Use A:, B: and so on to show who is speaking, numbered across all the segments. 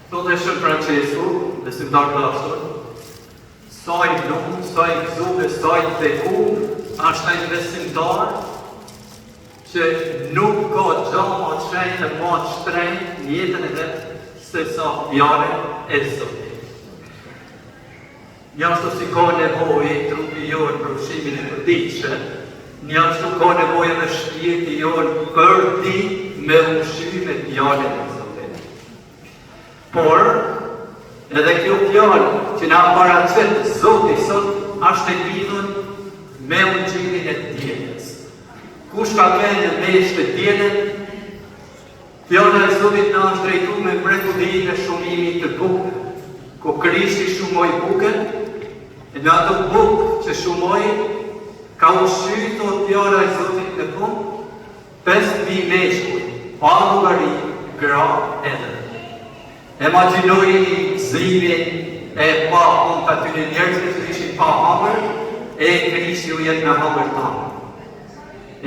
A: Thotë Shën Francesku, besimtar dashur, sa i blum, sa i gëzuar, sa i beku, është ai besimtar që nuk ka gjë më të shenjtë, më të shtrenjtë në jetën e vet se sa fjalën e Zotit. Njashtu si ka nevojë trupi jonë për ushqimin e përditshëm, njashtu ka nevojë edhe shpirti jonë për ditë me ushqim me fjalën e Zotit. Por edhe kjo fjalë që na paraqet Zoti sot është e lidhur me ushqimin e dielës. Kush ka qenë në mes të dielën, fjala e Zotit na është drejtuar me mrekullinë e shumimit të bukë, ku Krishti shumoi bukën, e në atë bukë që shumoi, ka ushqyer thot fjala e Zotit në fund 5.000 meshkuj, pa llogari, gra edhe. Imagjinojeni gëzimin e pa punë aty në njerëzit që ishin pa hapër, e Krishti u jep me hapër tanë.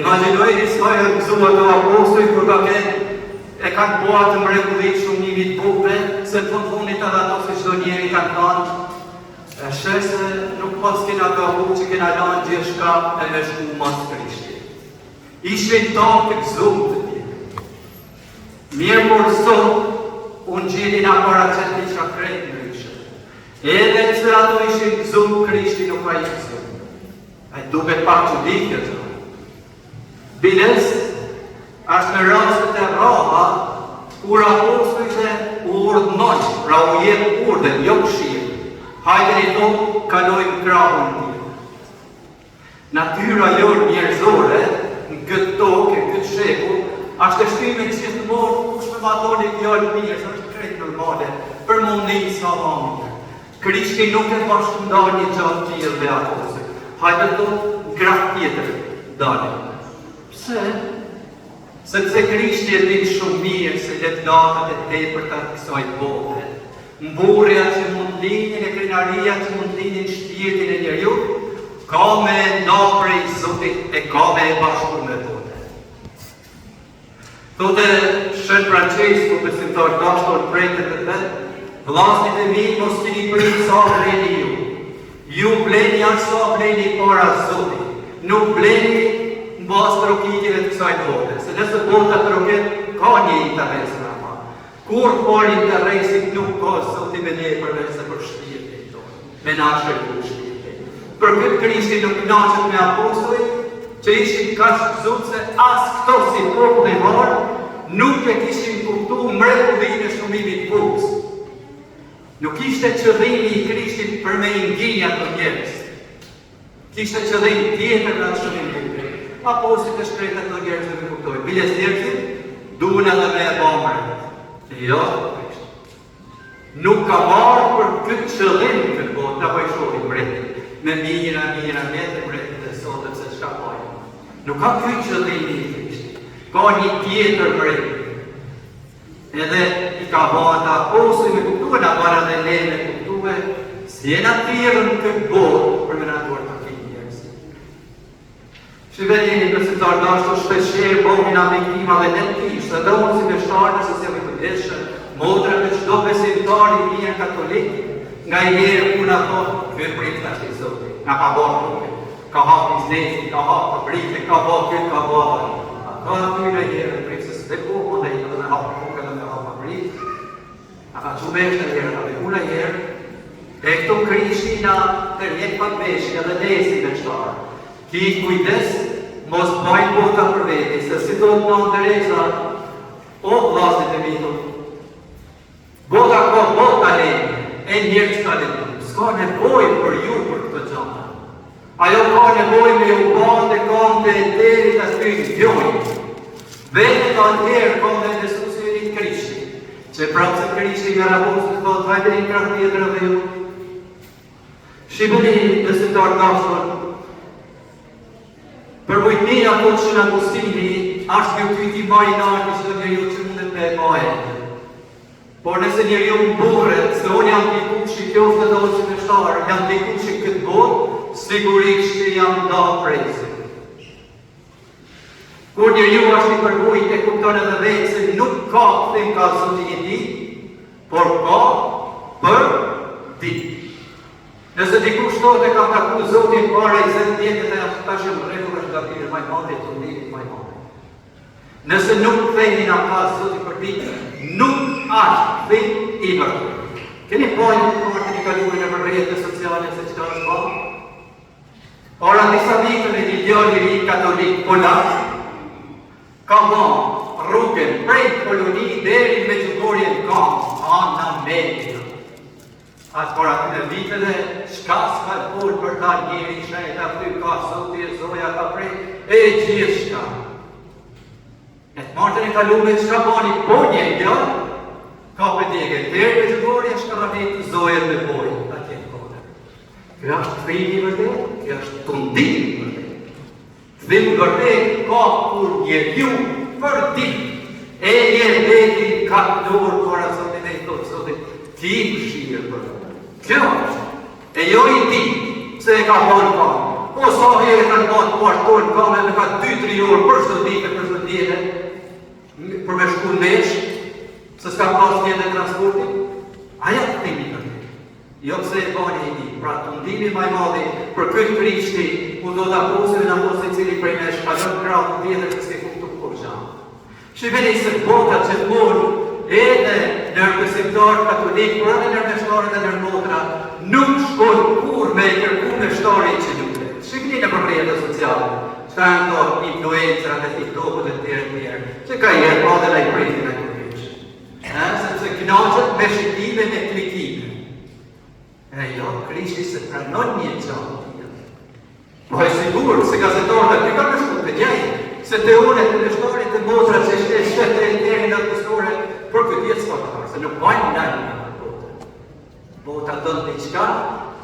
A: Imagjinojeni sa janë gëzuar të apostujt kur e kanë bua të mrekullit shumimit bukëve, se të fundit edhe ato se çdo njeri kanë thënë, e shese nuk pas kena gabu që kena lanë gjithçka e me shku mas Krishti. Ishin tanë të gëzuar të tjerë. Mirë por sot, unë gjeni nga paraqet një qa krejt ndryshe. Edhe që ato ishin gëzuar, Krishti nuk ka i gëzuar. E duket pak çuditje kjo. Biles, është në rastet e rralla, kur apostujt u urdhënojnë, pra u jep urdhën, jo këshillë. Hajde tonë, kalojmë krahun tjetër. Natyra jonë njerëzore, në këtë tokë, në këtë shekull, është e shtyme gjithmonë kush me matoni fjalë mirë, është krejt normale, për mundin sa më mirë. Krishti nuk e bashkëndar një gjatë tjerë dhe apostujt. Hajde tonë, grah tjetër, dalim. Pse? Sepse Krishti e din shumë mirë se letlakat e tepërta të kësaj bote, mburja që mund linin e krenaria që mund linin shpirtin e njeriu, ka me nda prej Zotit e ka me e bashkur me bote. Thotë Shën Francesku, besimtar dashur prej të vetë, vllazërit e mi mos keni prit sa bleni ju. Ju bleni as sa bleni para Zotit. Nuk bleni në bazë trokitjeve të kësaj bote, se nëse bota troket, ka një interes në ama. Kur por interesit nuk ka Zoti me ne përveç se për shpirtin tonë, me nashër për shpirtin. Për këtë Krishti nuk naqet me apostujt, që ishin kaq gëzuar se as këto si popull i varë, nuk e kishin kuptuar mrekullinë e shumimit bukës. Nuk ishte qëllimi i Krishtit për me ngjinj ato njerëz. Kishte qëllim tjetër në atë shumim bukë. Apostujt e shkretë ato njerëz në kuptojnë. Biles njerëzit, duhen edhe me e bamërë. Jo, nuk ka marrë për këtë qëllim këtë botë, apo i shohin mbretit. Me mira, metë mbretit e sotët se çka pojnë. Nuk ka këtë qëllim i Krishtit. Ka një tjetër mbretit. Edhe i ka bërë ata apostujt me kuptuar, na para dhe ne me kuptuar, si e na thirrën në këtë botë për me na duar të kinë njerëzit. Shqipenjeni besimtar dashur, shpeshherë bëhemi na viktima dhe ne tishtë, edhe unë si beshtarë nëse si jam i kujdesshëm, motra me çdo besimtar i mirë katolik, nga i herë puna thotë, ky prit tash i Zotit, na ka bërë rrugë, ka hapë biznesin, ka hapë fabrikën, ka bërë këtë, ka bërë. Ka aty në herë prit se s'e kohë dhe edhe me hapë rrugë edhe me hapë fabrikë. Na ka çubesh të herë, edhe una herë, e këto Krishti na tërheq pak veshin edhe ne si beshtarë. Ki kujdes, mos bajnë bota për veti, se si do të në ndëreza, o vllazërit e mi, bota ka bota lejnë, e njerëz ka lejnë, s'ka nevojë për ju për këtë gjëra. Ajo ka nevojë me u bande konte e derit aty në gjojnë. Vetë ka njerë konte e Jezusi i Krishti, që prapë se Krishti nga apostujt thotë, hajde një krah tjetër edhe ju. Shqipëni besimtar dashur, për vujtënia thotë Shën Agustini, është kjo kujti marinarë që çdo njeriu që mundet me e majë. Por nëse njeriu mburret, se unë jam dikush i qoftë edhe ose beshtar, jam dikush i këtë botë, sigurisht jam nda presi. Kur njeriu është i përvojt e kupton edhe vetë se nuk ka këthim ka Zoti i di, por ka për ti. Nëse dikush thotë e kam taku Zotin para 20 vjetë dhe jam tashëm rregull është gabimi më i madh i fundimit më i madh. Nëse nuk themi na ka Zoti për ti, nuk është thim i vërtetë. Keni pojnë të kërë të kaluar në rrjetet sociale se çka është bërë? Ora disa viteve një djalë i ri katolik polak ka bërë rrugën prej Poloni deri në Medjugorje në Ana Media. Atë por aty në viteve, shka s'ka folë për ta njeri, shajt aty ka Zoti e Zoja ka prej, e gjithë shka. E të martën e kalume, shka bani po një gjallë, ka për djege, deri me Medjugorje, shka rrëtë Zojet me bojë, atje në kone. Kjo është frimi vërdet, kjo është tundimi vërdet. Dhim vërdet ka kur njeriu për ti, e veti ka dorë për Zotin e i thotë Zotit, ti më shirë për kjo është, e jo i ti, se e ka thonë ka. Po sa herë ka në botë po ashtë tonë ka me ka 2-3 orë për shtë dike, për shtë djene, për me shku në mesh, se s'ka pas tjetë e transportit, aja të timi në të. Jo pëse e bani i ti, pra të ndimi maj madhi për këtë Krishti, ku do të aposëve në aposë cili prej mesh, ka në kratë tjetër që s'ke kuptu kur gjanë. Shqipeni se bota që të morë, edhe nërbesimtar katolik, por edhe nërmeshtarë dhe nërmotra, nuk shkojnë kur me i kërku me shtari që njëte. Shikni në përrejete sociale, që ka në do influencer, dhe TikTok dhe tjerë, që ka i pa dhe la i prejti në kërveqë. Sepse knaqët me shikime me klikime. E jo, Krishti se pranon një qanë tjetë. Po e sigur, se gazetarët aty ka në shku të gjajë, se te unet të nështarit të motra që shtetë e tjeri në kustore, për këtë jetë s'ka të harë, se nuk bajnë në në botë. Bota dënë të qka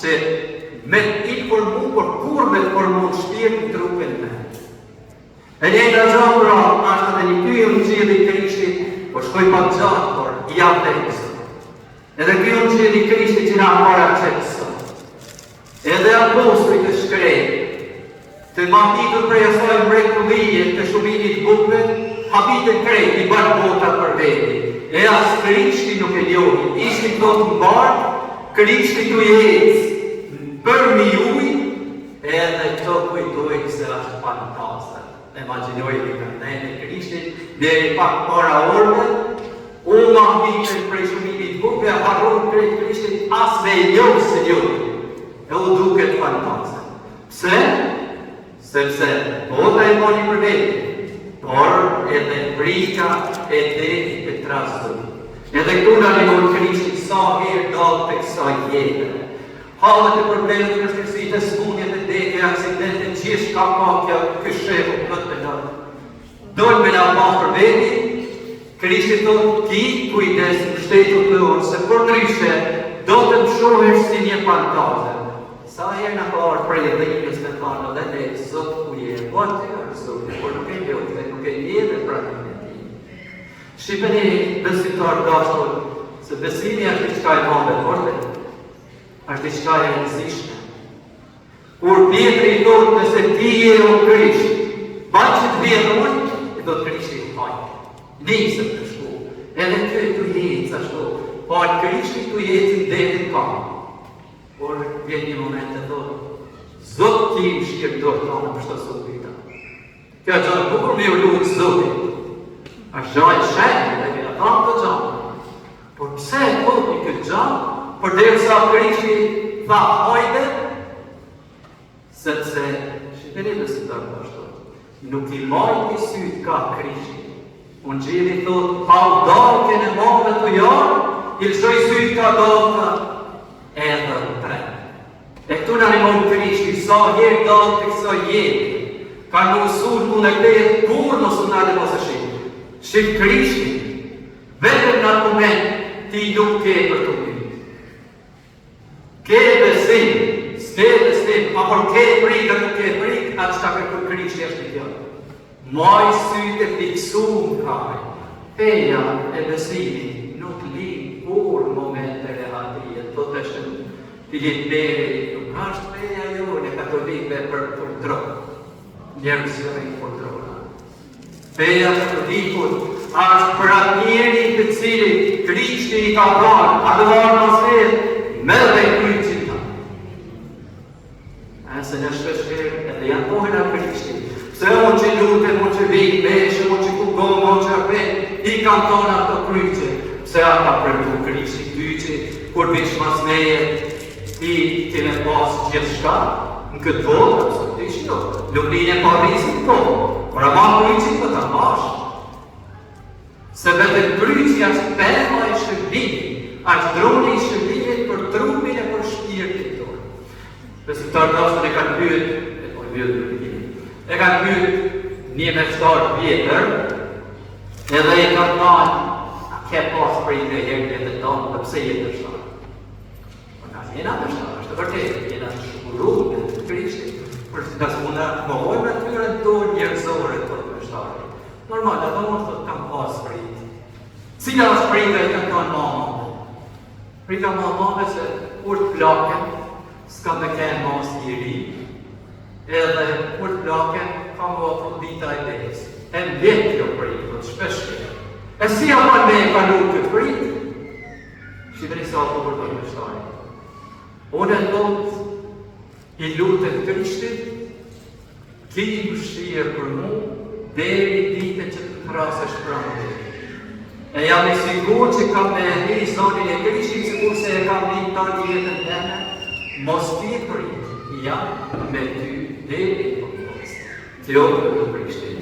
A: që me informu, por kur me të formu shpirë në trupin me. E njëta gjatë pra, ashtë dhe një kjo në gjithë i Krishtit, por shkoj pak gjatë, por i jam dhe kësë. Edhe kjo në gjithë i Krishtit që nga para qëtësë. Edhe apostoj të shkrejë, të mahtitur prej asaj mrekullie të shumimit bukve, habitën krejt i bërë bota për veti. E as Krishti nuk e njohi, ishti të të mbarë, Krishti të jetës për mi uj, edhe këto kujtojnë se është fantastë. Imaginojnë në këndajnë e Krishti, dhe i pak para orme, u mahtitur prej shumimit bukve, harron krejt Krishti, as me njohë se njohë, e u duket fantastë. Pse? Sepse bota e boni për veti, por edhe brika e detit e trasë. Edhe këtu nga një Krishti sa herë dalë të kësa jetë. Halët e problemet në shkërësit e smunjet e deti, aksidente, gjithë ka kjo këshevu këtë me dalë. Dojnë me nga ma për veti, Krishti thotë ti kujdes në shtetu të orë, se për ndryshe do të më shohesh si një fantaze. Sa herë në parë prej dhe njës me thanë dhe ne, Zot ku je, po aty është Zot, por nuk e njëtë dhe nuk e një dhe pranin e ti. Shqipeni besimtar dashur, se besimi është diçka e madhe forte, është diçka e rëndësishme. Kur Pietri i thotë nëse ti je o Krisht, banë që të vjetë unë, e do të Krishti i hajtë. Nisëm të shku, edhe ty e të jetë, sa shku, po atë Krishti të jetë në detin kamë. Por vjen një moment të thotë, Zot ti më shkirëdor të anë për shtë Zotit. Kjo gjatë bukur me u lutë Zotit. A gjajë shenë dhe këta thamë të gjatë. Por pse e thotë një këtë gjatë, për dhe sa Krishti tha hajde, sepse, shqipeni dhe si të ashtë, nuk i majtë i sytë ka Krishti. Unë gjiri thotë, pa u dalë kene mëve të jarë, i lëshoj sytë ka dalë edhe të trenë. E këtu në animon Krishti, sa herë dalë të kësa jetë, ka në usurë mund e këtë kur në sunat e pasë shqipë. Shqipë Krishti, vetëm në atë moment, ti nuk ke për të mjë. Ke besim, s'ke besim, a por ke frikë, nuk ke frikë, atë që ka kërkur Krishti është një kjo. Maj sytë e fiksumë kaj, feja e besimi nuk li kur momente rehatrijet, do të shënë të jetë beri, nuk ashtë feja jo në katolikve për kontrol, njerëzve i kontrol. Feja katolikut është për atë njeri të cili Krishti I ka parë, adhuar mos vetë, me dhe kryqin ta. Se në shpeshherë edhe janë pohën a Krishti. Pse o që lutem, o që vijnë beshë, o që kugonë, o që apet, I kanë tonë ato kryqe. Pse ata përdu Krishti kyqe, kur vish mas meje, I kene pas gjithë shka, në këtë votë, absolutisht jo. Lublin e Parisit po, por a ma kryqin për të mashë. Se vetë kryqi është perma I shërbimit, është droni I shërbimit për trupin e për shpirtin tonë. Besimtar dashur e kanë pyet, e kanë pyet një meshtar vjetër, edhe I kanë thënë, a ke pas prej në herë edhe tonë, dhe pse jetë meshtar? Jena meshtar, është të vërtetë, jena shkuruar në Krishtin, për nëse mund të mohojmë me tyre dorë njerëzore për meshtarë. Normal, ato mund të kanë pas prit. Cila është prita I kanë thënë mama? Prita mamave se kur të plaken, s'ka me kenë mas I ri, edhe kur të plaken, ka më afrodita I des. E mbjet kjo pritë, shpeshherë. E si aman me e kalu këtë pritë? Shqipëri sa të për të meshtarë. Unë e thotë, I lutem Krishtit, ki mëshirë për mu, deri ditën që të krasesh pranë te. E jam I sigurt që kam me hi zonin e Krishtit, sikur se e kam një tani jetën teme, mos ti prit, jam me ty deri për postë. Të jodhë të Krishtit.